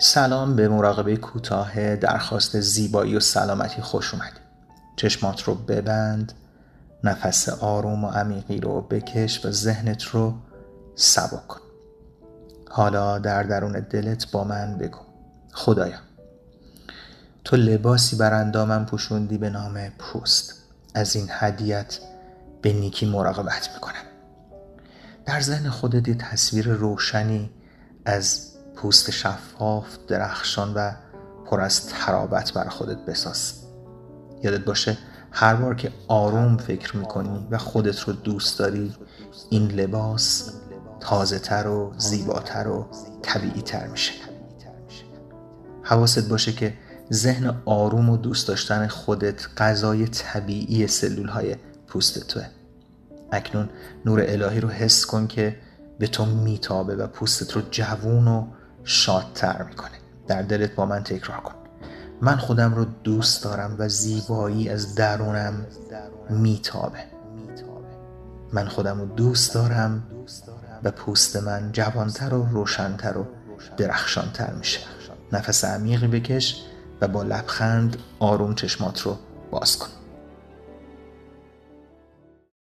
سلام، به مراقبه کوتاه درخواست زیبایی و سلامتی خوش اومدی. چشمات رو ببند، نفس آروم و عمیقی رو بکش و ذهنت رو سبک کن. حالا در درون دلت با من بگو: خدایا، تو لباسی بر اندامم پوشوندی به نام پوست. از این هدیه‌ات به نیکی مراقبت میکنم. در ذهن خودت یه تصویر روشنی از پوست شفاف، درخشان و پر از ترابط بر خودت بساز. یادت باشه هر بار که آروم فکر میکنی و خودت رو دوست داری، این لباس تازه تر و زیباتر و طبیعی تر میشه. حواست باشه که ذهن آروم و دوست داشتن خودت غذای طبیعی سلول های پوست توه. اکنون نور الهی رو حس کن که به تو میتابه و پوستت رو جوون و شادتر میکنه. در دلت با من تکرار کن: من خودم رو دوست دارم و زیبایی از درونم میتابه. من خودم رو دوست دارم و پوست من جوانتر و روشنتر و درخشانتر میشه. نفس عمیقی بکش و با لبخند آروم چشمات رو باز کن.